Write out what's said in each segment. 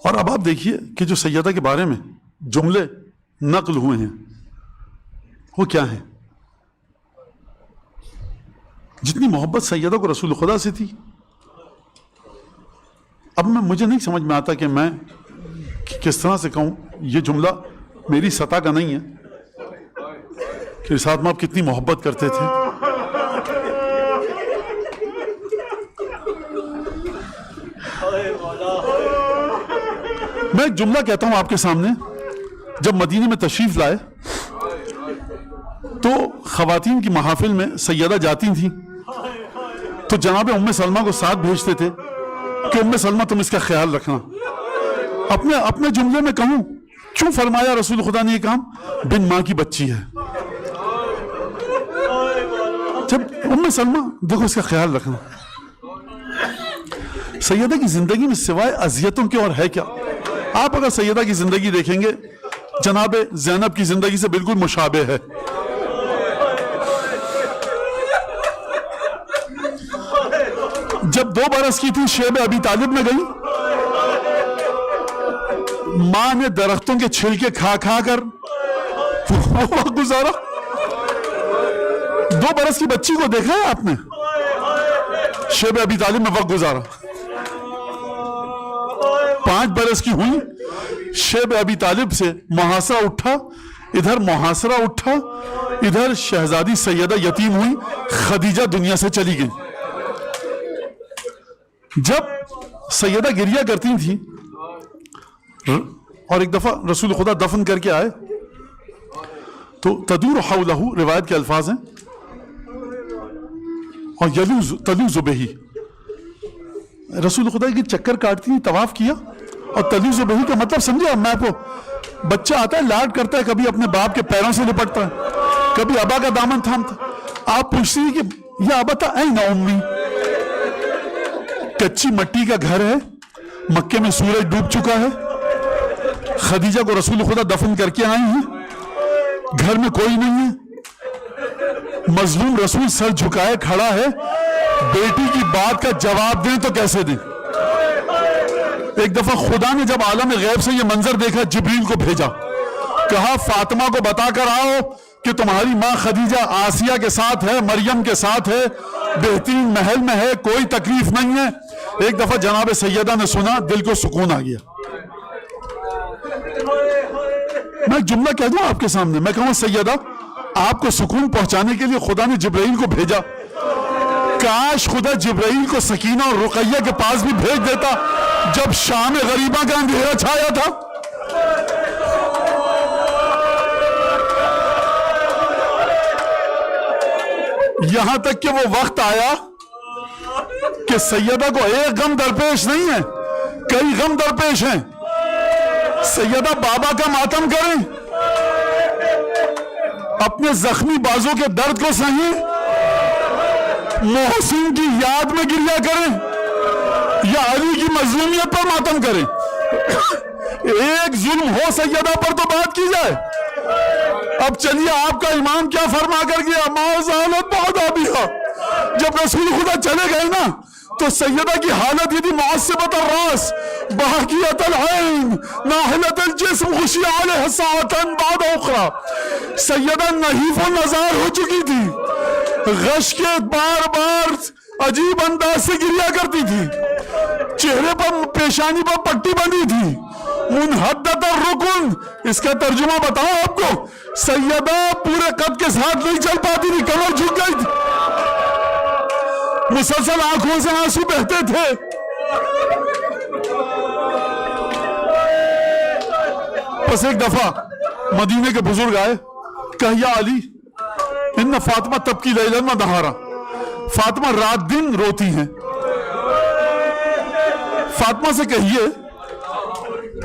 اور اب آپ دیکھیے کہ جو سیدہ کے بارے میں جملے نقل ہوئے ہیں وہ کیا ہیں. جتنی محبت سیدہ کو رسول خدا سے تھی. اب مجھے نہیں سمجھ میں آتا کہ میں کس طرح سے کہوں. یہ جملہ میری سطح کا نہیں ہے کہ ساتھ میں آپ کتنی محبت کرتے تھے. میں ایک جملہ کہتا ہوں آپ کے سامنے. جب مدینے میں تشریف لائے تو خواتین کی محافل میں سیدہ جاتی تھیں تو جناب ام سلمہ کو ساتھ بھیجتے تھے کہ ام سلمہ تم اس کا خیال رکھنا. اپنے جملے میں کہوں کیوں فرمایا رسول خدا نے یہ کام؟ بن ماں کی بچی ہے. جب ام سلمہ دیکھو اس کا خیال رکھنا. سیدہ کی زندگی میں سوائے اذیتوں کے اور ہے کیا؟ آپ اگر سیدہ کی زندگی دیکھیں گے جناب زینب کی زندگی سے بالکل مشابہ ہے. جب 2 برس کی تھی شیب ابی طالب میں گئی، ماں نے درختوں کے چھلکے کھا کھا کر وقت گزارا. 2 برس کی بچی کو دیکھا ہے آپ نے؟ شیب ابی طالب میں وقت گزارا. 5 برس کی ہوئی، شیب ابی طالب سے محاصرہ اٹھا، ادھر محاصرہ اٹھا، ادھر شہزادی سیدہ یتیم ہوئی، خدیجہ دنیا سے چلی گئی. جب سیدہ گریہ کرتی تھی اور ایک دفعہ رسول خدا دفن کر کے آئے تو تدور حولہ، روایت کے الفاظ ہیں، اور تلوذ بہی، رسول خدا کی چکر کاٹتی تھی، طواف کیا. اور تلوذ بہی کا مطلب سمجھے؟ میں کو بچہ آتا ہے لاڈ کرتا ہے، کبھی اپنے باپ کے پیروں سے لپٹتا ہے، کبھی ابا کا دامن تھامتا. آپ پوچھتی ہیں کہ یا ابتا این امی، کچی مٹی کا گھر ہے، مکے میں سورج ڈوب چکا ہے، خدیجہ کو رسول خدا دفن کر کے آئی ہیں، گھر میں کوئی نہیں ہے، مظلوم رسول سر جھکائے کھڑا ہے، بیٹی کی بات کا جواب دیں تو کیسے دیں؟ ایک دفعہ خدا نے جب عالم غیب سے یہ منظر دیکھا جبریل کو بھیجا، کہا فاطمہ کو بتا کر آؤ کہ تمہاری ماں خدیجہ آسیہ کے ساتھ ہے، مریم کے ساتھ ہے، بہترین محل میں ہے، کوئی تکلیف نہیں ہے. ایک دفعہ جناب سیدہ نے سنا، دل کو سکون آ گیا. میں ایک جملہ کہہ دوں آپ کے سامنے، میں کہوں سیدہ آپ کو سکون پہنچانے کے لیے خدا نے جبرائیل کو بھیجا. کاش خدا جبرائیل کو سکینہ اور رقیہ کے پاس بھی بھیج دیتا جب شام غریبہ کا اندھیرا چھایا تھا. یہاں تک کہ وہ وقت آیا کہ سیدہ کو ایک غم درپیش نہیں ہے، کئی غم درپیش ہیں. سیدہ بابا کا ماتم کریں، اپنے زخمی بازوں کے درد کو سہیں، محسن کی یاد میں گریہ کریں، یا علی کی مظلومیت پر ماتم کریں. ایک ظلم ہو سیدہ پر تو بات کی جائے. اب چلیے آپ کا امام کیا فرما کر گیا، ما زالت بعد ابیہا. جب رسول خدا چلے گئے نا تو سیدہ کی حالت یہ تھی، معصبت الراس، باقیت العین، ناحلت الجسم، خشی علیہ ساعتاً بعد اخرى. سیدہ نحیف و نزار ہو چکی تھی، غش کے بار بار عجیب انداز سے گریہ کرتی تھی، چہرے پر پیشانی پر پٹی بندھی تھی، منحدت الرکن. اس کا ترجمہ بتاؤ آپ کو، سیدہ پورے قد کے ساتھ نہیں چل پاتی تھی، کمر جھک گئی تھی، مسلسل آنکھوں سے آنسو بہتے تھے. بس ایک دفعہ مدینے کے بزرگ آئے، کہا یا علی ان فاطمہ تبکی لیلا و نہارا، فاطمہ رات دن روتی ہیں. فاطمہ سے کہیے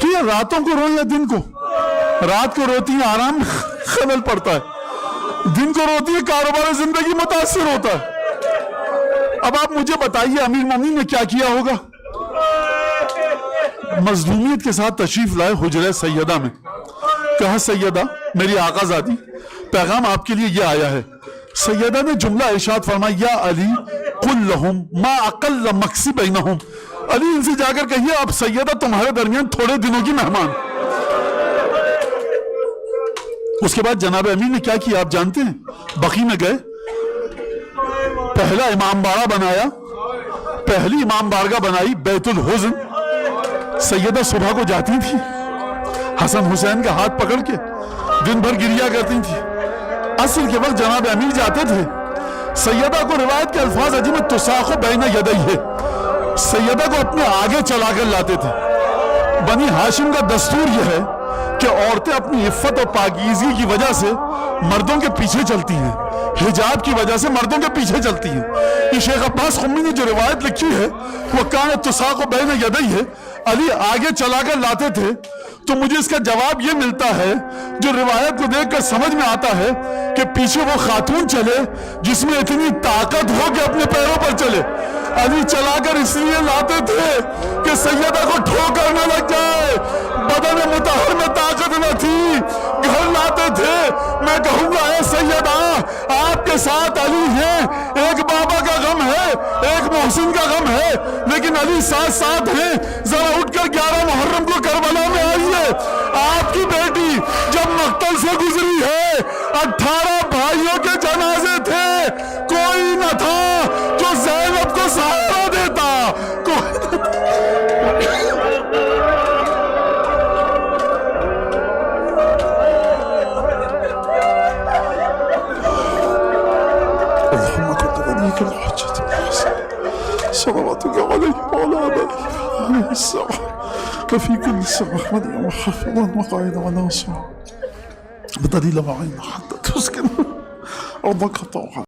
کہ یہ راتوں کو رو یا دن کو؟ رات کو روتی ہیں آرام خلل پڑتا ہے، دن کو روتی ہے کاروبار زندگی متاثر ہوتا ہے. اب آپ مجھے بتائیے امیر مومنین نے کیا کیا ہوگا؟ مظلومیت کے ساتھ تشریف لائے حجرہ سیدہ میں، کہا سیدہ میری آقا زادی پیغام آپ کے لیے یہ آیا ہے. سیدہ نے جملہ ارشاد فرمایا، یا علی قل لہم ما اقل مقصی بینہم، علی ان سے جا کر کہیے آپ سیدہ تمہارے درمیان تھوڑے دنوں کی مہمان. اس کے بعد جناب امیر نے کیا کیا آپ جانتے ہیں؟ بقی میں گئے, پہلا امام باڑہ بنایا, پہلی امام بارگاہ بنائی بیت الحزن. سیدہ صبح کو جاتی تھی حسن حسین کا ہاتھ پکڑ کے, دن بھر گریا کرتی تھی. عصر کے وقت جناب امیر جاتے تھے, سیدہ کو روایت کے الفاظ عجیب تساخ بین یدیہ, سیدہ کو اپنے آگے چلا کر لاتے تھے. بنی ہاشم کا دستور یہ ہے کہ عورتیں اپنی عفت اور پاکیزگی کی وجہ سے مردوں کے پیچھے چلتی ہیں, حجاب کی وجہ سے مردوں کے پیچھے چلتی ہیں. یہ شیخ عباس قمی نے جو روایت لکھی ہے وہ کان تساق بین یدیہ, علی آگے چلا کر لاتے تھے. تو مجھے اس کا جواب یہ ملتا ہے, جو روایت کو دیکھ کر سمجھ میں آتا ہے کہ پیچھے وہ خاتون چلے جس میں اتنی طاقت ہو کہ اپنے پیروں پر چلے. علی چلا کر اس لیے لاتے تھے کہ سیدہ کو ٹھوکر نہ لگ جائے, بدن مطہر میں طاقت نہ تھی. گھر لاتے تھے, میں کہوں گا اے سیدہ آپ کے ساتھ علی ہیں, ایک بابا کا غم ہے, ایک محسن کا غم ہے, لیکن علی ساتھ ہیں. ذرا اٹھ کر 11 محرم کو کربلا میں آئیے. آپ کی بیٹی جب مقتل سے گزری ہے, 18 بھائیوں کے جنازے تھے, کوئی نہ تھا جو زینب کو سہارا دیتا. صلواتك عليه وعلى آله الصلاة وفي كل سنة محمد وحفظا وقائدا وناصرا بدليل معين حتى تسكن أرضك طوعا.